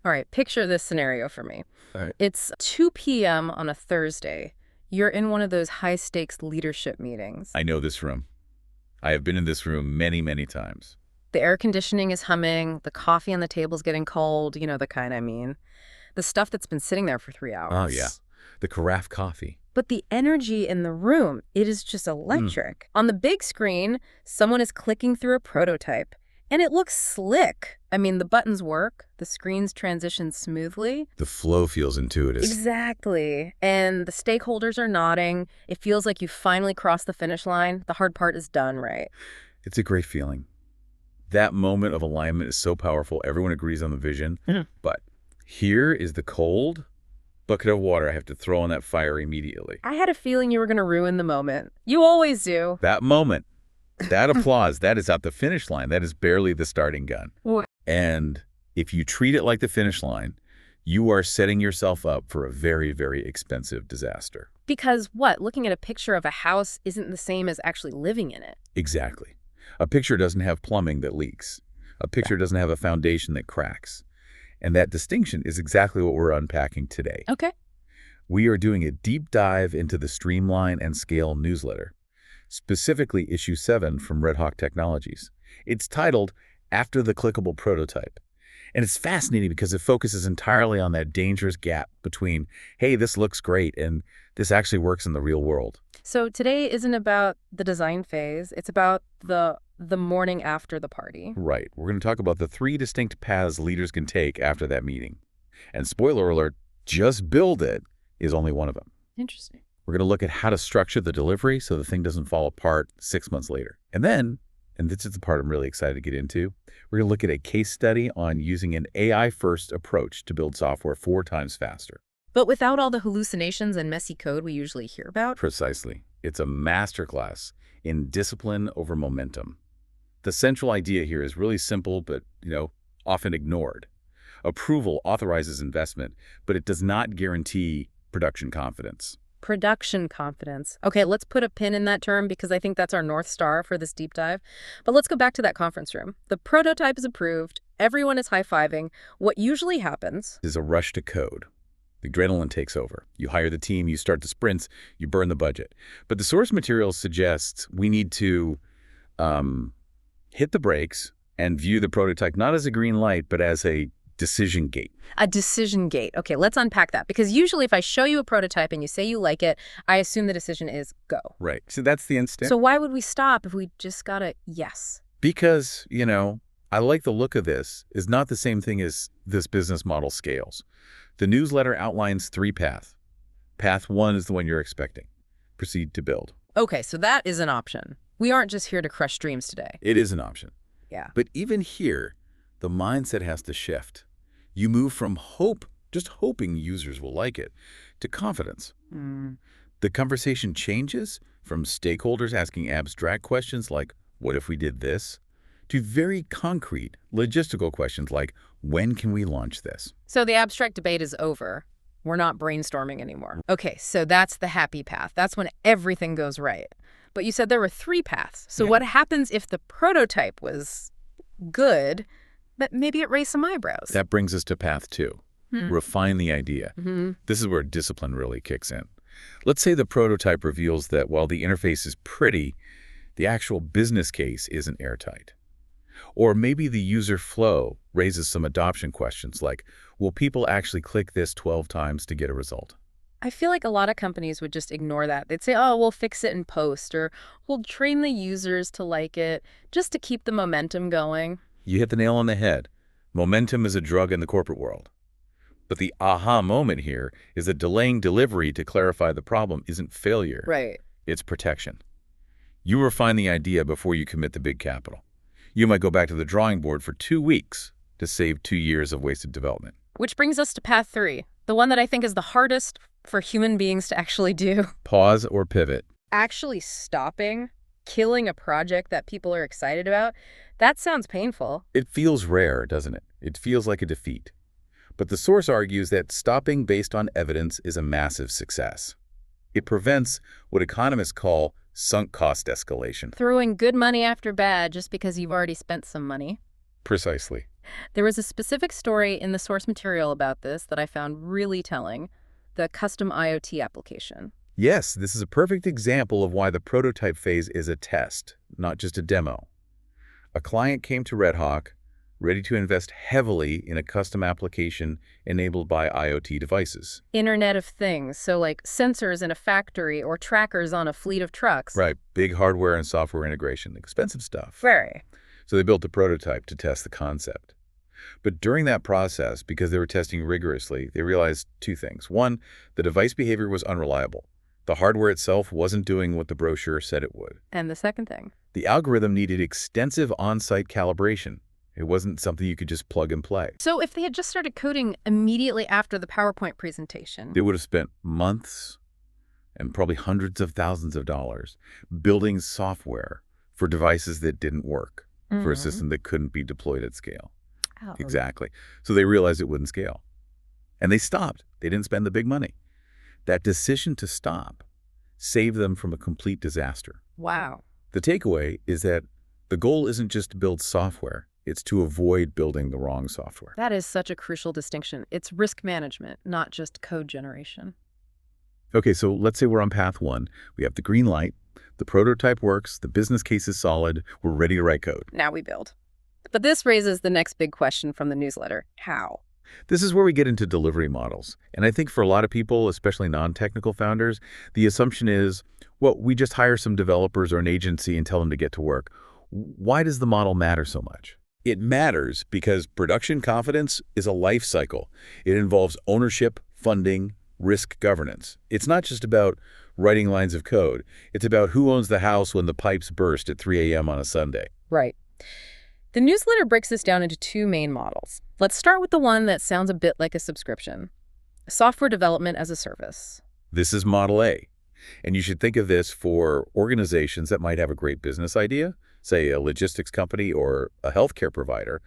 All right, picture this scenario for me. All right. It's 2 p.m. on a Thursday. You're in one of those high-stakes leadership meetings. I know this room. I have been in this room many, many times. The air conditioning is humming, the coffee on the table's getting cold, you know the kind I mean. The stuff that's been sitting there for 3 Oh, hours. yeah. The carafe coffee. But the energy in the room, it is just electric. On the big screen, someone is clicking through a prototype, and it looks slick. I mean, the buttons work, the screens transition smoothly. The flow feels intuitive. Exactly. And the stakeholders are nodding. It feels like you finally crossed the finish line. The hard part is done, right? It's a great feeling. That moment of alignment is so powerful. Everyone agrees on the vision. But here is the cold bucket of water I have to throw on that fire immediately. I had a feeling you were going to ruin the moment. You always do. That moment, that applause, that is at the finish line. That is barely the starting gun. What? And if you treat it like the finish line, you are setting yourself up for a very, very expensive disaster. Because what? Looking at a picture of a house isn't the same as actually living in it. Exactly. A picture doesn't have plumbing that leaks. A picture doesn't have a foundation that cracks. And that distinction is exactly what we're unpacking today. Okay. We are doing a deep dive into the Streamline and Scale newsletter, specifically issue 7 from Red Hawk Technologies. It's titled After the Clickable Prototype. And it's fascinating because it focuses entirely on that dangerous gap between, hey, this looks great, and this actually works in the real world. So today isn't about the design phase. It's about the morning after the party. Right. We're going to talk about the 3 distinct paths leaders can take after that meeting. And spoiler alert, just build it is only one of them. Interesting. We're going to look at how to structure the delivery so the thing doesn't fall apart 6 months later. And then, and this is the part I'm really excited to get into, we're going to look at a case study on using an AI-first approach to build software 4 times faster. But without all the hallucinations and messy code we usually hear about? Precisely. It's a masterclass in discipline over momentum. The central idea here is really simple, but, often ignored. Approval authorizes investment, but it does not guarantee production confidence. Production confidence. Okay, let's put a pin in that term because I think that's our North Star for this deep dive. But let's go back to that conference room. The prototype is approved. Everyone is high-fiving. What usually happens is a rush to code. The adrenaline takes over. You hire the team, you start the sprints, you burn the budget. But the source material suggests we need to hit the brakes and view the prototype not as a green light, but as a decision gate. A decision gate. Okay, let's unpack that. Because usually if I show you a prototype and you say you like it, I assume the decision is go. Right. So that's the instant. So why would we stop if we just got a yes? Because, I like the look of this is not the same thing as this business model scales. The newsletter outlines 3 paths. Path 1 is the one you're expecting. Proceed to build. Okay, so that is an option. We aren't just here to crush dreams today. It is an option. Yeah. But even here, the mindset has to shift. You move from hope, just hoping users will like it, to confidence. The conversation changes from stakeholders asking abstract questions like, what if we did this? To very concrete, logistical questions like, when can we launch this? So the abstract debate is over. We're not brainstorming anymore. Okay, so that's the happy path. That's when everything goes right. But you said there were 3 paths. So what happens if the prototype was good, but maybe it raised some eyebrows? That brings us to path 2. Refine the idea. This is where discipline really kicks in. Let's say the prototype reveals that while the interface is pretty, the actual business case isn't airtight. Or maybe the user flow raises some adoption questions like, will people actually click this 12 times to get a result? I feel like a lot of companies would just ignore that. They'd say, oh, we'll fix it in post, or we'll train the users to like it, just to keep the momentum going. You hit the nail on the head. Momentum is a drug in the corporate world. But the aha moment here is that delaying delivery to clarify the problem isn't failure. Right. It's protection. You refine the idea before you commit the big capital. You might go back to the drawing board for 2 weeks to save 2 years of wasted development. Which brings us to path 3, the one that I think is the hardest for human beings to actually do. Pause or pivot. Actually stopping, killing a project that people are excited about, that sounds painful. It feels rare, doesn't it? It feels like a defeat. But the source argues that stopping based on evidence is a massive success. It prevents what economists call sunk cost escalation. Throwing good money after bad just because you've already spent some money. Precisely. There was a specific story in the source material about this that I found really telling, the custom IoT application. Yes, this is a perfect example of why the prototype phase is a test, not just a demo. A client came to Red Hawk ready to invest heavily in a custom application enabled by IoT devices. Internet of Things, so like sensors in a factory or trackers on a fleet of trucks. Right, big hardware and software integration, expensive stuff. Very. So they built a prototype to test the concept. But during that process, because they were testing rigorously, they realized two things. One, the device behavior was unreliable. The hardware itself wasn't doing what the brochure said it would. And the second thing? The algorithm needed extensive on-site calibration. It wasn't something you could just plug and play. So if they had just started coding immediately after the PowerPoint presentation... They would have spent months and probably hundreds of thousands of dollars building software for devices that didn't work, for a system that couldn't be deployed at scale. Oh. Exactly. So they realized it wouldn't scale. And they stopped. They didn't spend the big money. That decision to stop saved them from a complete disaster. Wow. The takeaway is that the goal isn't just to build software. It's to avoid building the wrong software. That is such a crucial distinction. It's risk management, not just code generation. Okay, so let's say we're on path one. We have the green light. The prototype works. The business case is solid. We're ready to write code. Now we build. But this raises the next big question from the newsletter. How? This is where we get into delivery models. And I think for a lot of people, especially non-technical founders, the assumption is, well, we just hire some developers or an agency and tell them to get to work. Why does the model matter so much? It matters because production confidence is a life cycle. It involves ownership, funding, risk governance. It's not just about writing lines of code. It's about who owns the house when the pipes burst at 3 a.m. on a Sunday. Right. The newsletter breaks this down into two main models. Let's start with the one that sounds a bit like a subscription. Software development as a service. This is Model A. And you should think of this for organizations that might have a great business idea, say a logistics company or a healthcare provider,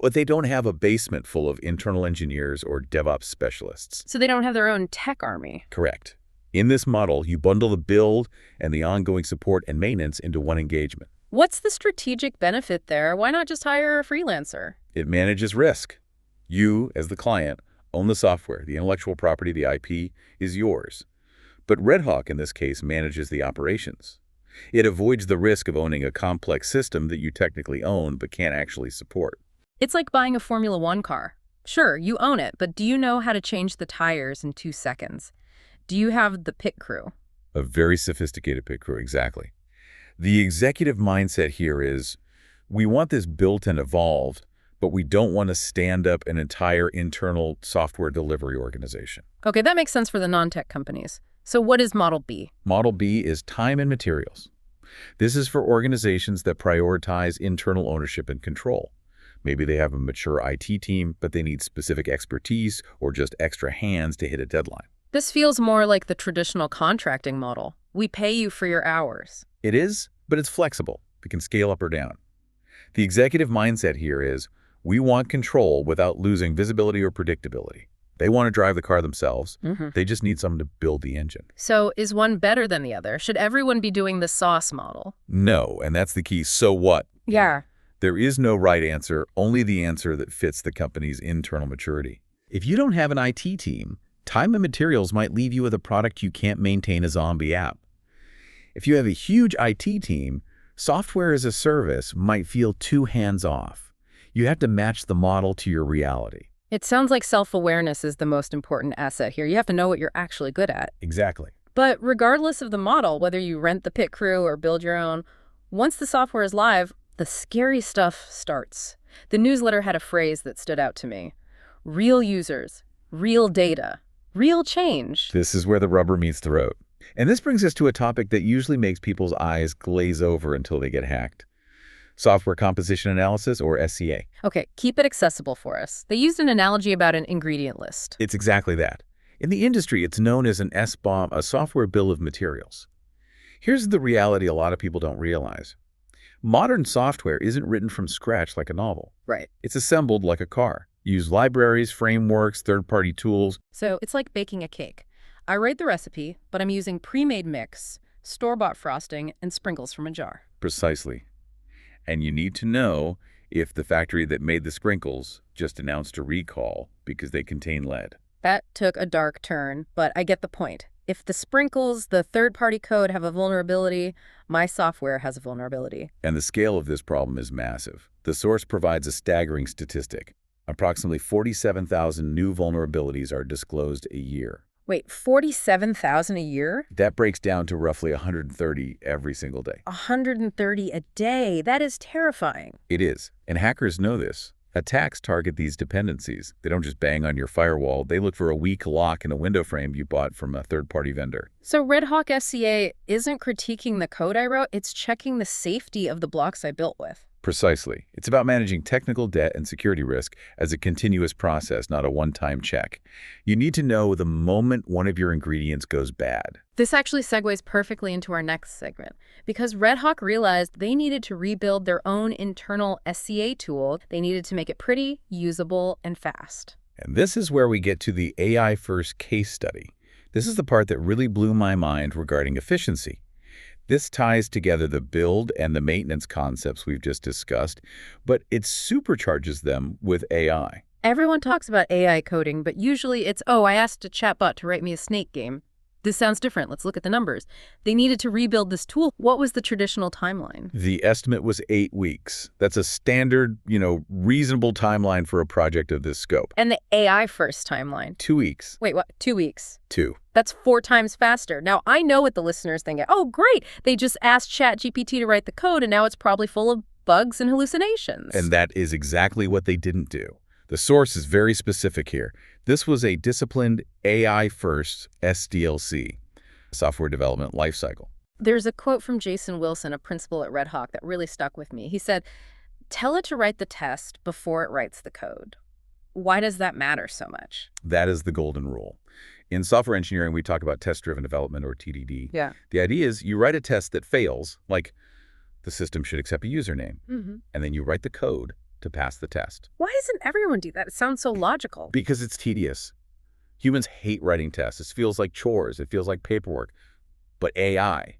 but they don't have a basement full of internal engineers or DevOps specialists. So they don't have their own tech army. Correct. In this model, you bundle the build and the ongoing support and maintenance into one engagement. What's the strategic benefit there? Why not just hire a freelancer? It manages risk. You, as the client, own the software. The intellectual property, the IP, is yours. But Red Hawk, in this case, manages the operations. It avoids the risk of owning a complex system that you technically own but can't actually support. It's like buying a Formula One car. Sure, you own it, but do you know how to change the tires in 2 seconds? Do you have the pit crew? A very sophisticated pit crew, exactly. The executive mindset here is, we want this built and evolved, but we don't want to stand up an entire internal software delivery organization. Okay, that makes sense for the non-tech companies. So what is Model B? Model B is time and materials. This is for organizations that prioritize internal ownership and control. Maybe they have a mature IT team, but they need specific expertise or just extra hands to hit a deadline. This feels more like the traditional contracting model. We pay you for your hours. It is, but it's flexible. We can scale up or down. The executive mindset here is, we want control without losing visibility or predictability. They want to drive the car themselves. They just need someone to build the engine. So is one better than the other? Should everyone be doing the sauce model? No, and that's the key. So what? Yeah. There is no right answer, only the answer that fits the company's internal maturity. If you don't have an IT team, time and materials might leave you with a product you can't maintain a zombie app. If you have a huge IT team, software as a service might feel too hands-off. You have to match the model to your reality. It sounds like self-awareness is the most important asset here. You have to know what you're actually good at. Exactly. But regardless of the model, whether you rent the pit crew or build your own, once the software is live, the scary stuff starts. The newsletter had a phrase that stood out to me. Real users, real data, real change. This is where the rubber meets the road. And this brings us to a topic that usually makes people's eyes glaze over until they get hacked. Software composition analysis, or SCA. Okay, keep it accessible for us. They used an analogy about an ingredient list. It's exactly that. In the industry, it's known as an SBOM, a software bill of materials. Here's the reality a lot of people don't realize. Modern software isn't written from scratch like a novel. Right. It's assembled like a car. Use libraries, frameworks, third-party tools. So it's like baking a cake. I write the recipe, but I'm using pre-made mix, store-bought frosting, and sprinkles from a jar. Precisely. And you need to know if the factory that made the sprinkles just announced a recall because they contain lead. That took a dark turn, but I get the point. If the sprinkles, the third-party code, have a vulnerability, my software has a vulnerability. And the scale of this problem is massive. The source provides a staggering statistic. Approximately 47,000 new vulnerabilities are disclosed a year. Wait, 47,000 a year? That breaks down to roughly 130 every single day. 130 a day? That is terrifying. It is, and hackers know this. Attacks target these dependencies. They don't just bang on your firewall. They look for a weak lock in a window frame you bought from a third-party vendor. So Red Hawk SCA isn't critiquing the code I wrote, it's checking the safety of the blocks I built with. Precisely. It's about managing technical debt and security risk as a continuous process, not a one-time check. You need to know the moment one of your ingredients goes bad. This actually segues perfectly into our next segment, because Red Hawk realized they needed to rebuild their own internal SCA tool. They needed to make it pretty, usable, and fast. And this is where we get to the AI-first case study. This is the part that really blew my mind regarding efficiency. This ties together the build and the maintenance concepts we've just discussed, but it supercharges them with AI. Everyone talks about AI coding, but usually it's, oh, I asked a chatbot to write me a snake game. This sounds different. Let's look at the numbers. They needed to rebuild this tool. What was the traditional timeline? The estimate was 8 weeks. That's a standard, reasonable timeline for a project of this scope. And the AI first timeline? 2 weeks. Wait, what? 2 weeks? 2. That's 4 times faster. Now, I know what the listeners think. Oh, great. They just asked ChatGPT to write the code, and now it's probably full of bugs and hallucinations. And that is exactly what they didn't do. The source is very specific here. This was a disciplined AI-first SDLC, software development lifecycle. There's a quote from Jason Wilson, a principal at Red Hawk, that really stuck with me. He said, "Tell it to write the test before it writes the code." Why does that matter so much? That is the golden rule. In software engineering, we talk about test-driven development, or TDD. Yeah. The idea is you write a test that fails, like the system should accept a username, and then you write the code to pass the test. Why doesn't everyone do that? It sounds so logical. Because it's tedious. Humans hate writing tests. It feels like chores. It feels like paperwork. But AI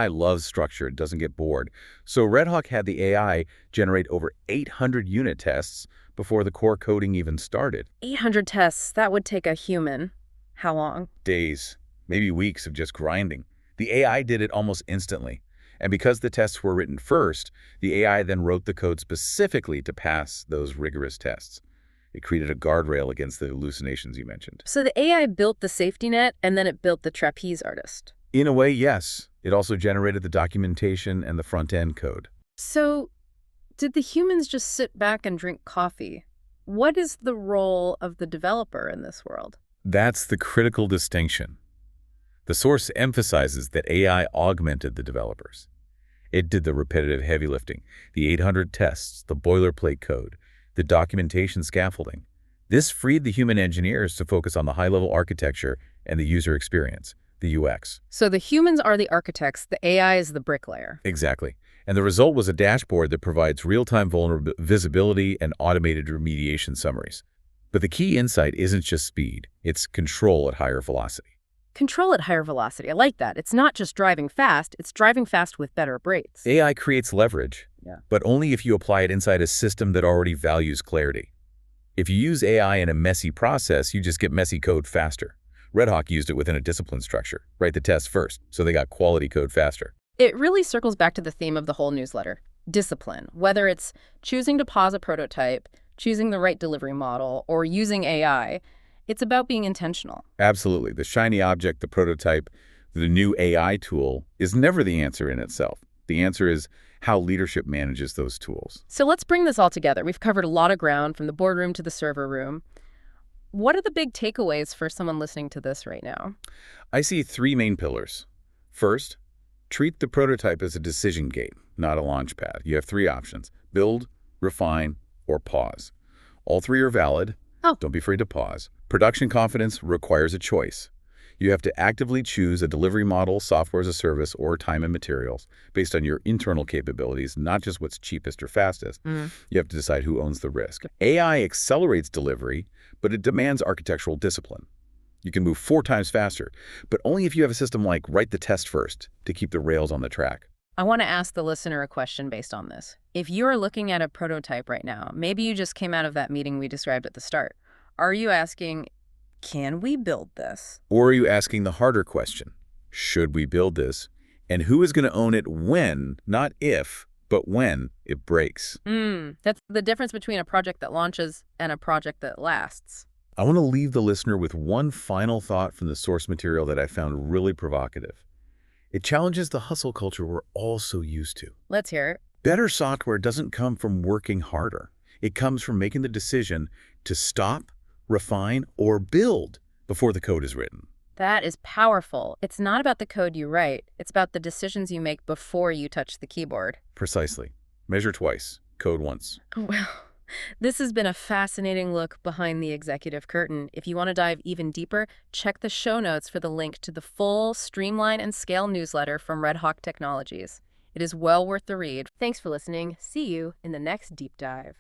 loves structure. It doesn't get bored. So Red Hawk had the AI generate over 800 unit tests before the core coding even started. 800 tests, that would take a human. How long? Days, maybe weeks of just grinding. The AI did it almost instantly. And because the tests were written first, the AI then wrote the code specifically to pass those rigorous tests. It created a guardrail against the hallucinations you mentioned. So the AI built the safety net, and then it built the trapeze artist. In a way, yes. It also generated the documentation and the front-end code. So did the humans just sit back and drink coffee? What is the role of the developer in this world? That's the critical distinction. The source emphasizes that AI augmented the developers. It did the repetitive heavy lifting, the 800 tests, the boilerplate code, the documentation scaffolding. This freed the human engineers to focus on the high-level architecture and the user experience, the UX. So the humans are the architects, the AI is the bricklayer. Exactly. And the result was a dashboard that provides real-time visibility and automated remediation summaries. But the key insight isn't just speed, it's control at higher velocity. Control at higher velocity. I like that. It's not just driving fast, it's driving fast with better brakes. AI creates leverage, but only if you apply it inside a system that already values clarity. If you use AI in a messy process, you just get messy code faster. Red Hawk used it within a discipline structure. Write the test first, so they got quality code faster. It really circles back to the theme of the whole newsletter, discipline. Whether it's choosing to pause a prototype, choosing the right delivery model, or using AI, it's about being intentional. Absolutely. The shiny object, the prototype, the new AI tool is never the answer in itself. The answer is how leadership manages those tools. So let's bring this all together. We've covered a lot of ground, from the boardroom to the server room. What are the big takeaways for someone listening to this right now? I see 3 main pillars. First, treat the prototype as a decision gate, not a launch pad. You have 3 options: build, refine, or pause. All 3 are valid. Don't be afraid to pause. Production confidence requires a choice. You have to actively choose a delivery model, software as a service, or time and materials based on your internal capabilities, not just what's cheapest or fastest. You have to decide who owns the risk. AI accelerates delivery, but it demands architectural discipline. You can move 4 times faster, but only if you have a system like write the test first to keep the rails on the track. I want to ask the listener a question based on this. If you're looking at a prototype right now, maybe you just came out of that meeting we described at the start. Are you asking, can we build this? Or are you asking the harder question, should we build this? And who is going to own it when, not if, but when it breaks? That's the difference between a project that launches and a project that lasts. I want to leave the listener with one final thought from the source material that I found really provocative. It challenges the hustle culture we're all so used to. Let's hear it. Better software doesn't come from working harder. It comes from making the decision to stop, refine, or build before the code is written. That is powerful. It's not about the code you write. It's about the decisions you make before you touch the keyboard. Precisely. Measure twice, code once. Well, this has been a fascinating look behind the executive curtain. If you want to dive even deeper, check the show notes for the link to the full Streamline and Scale newsletter from Red Hawk Technologies. It is well worth the read. Thanks for listening. See you in the next deep dive.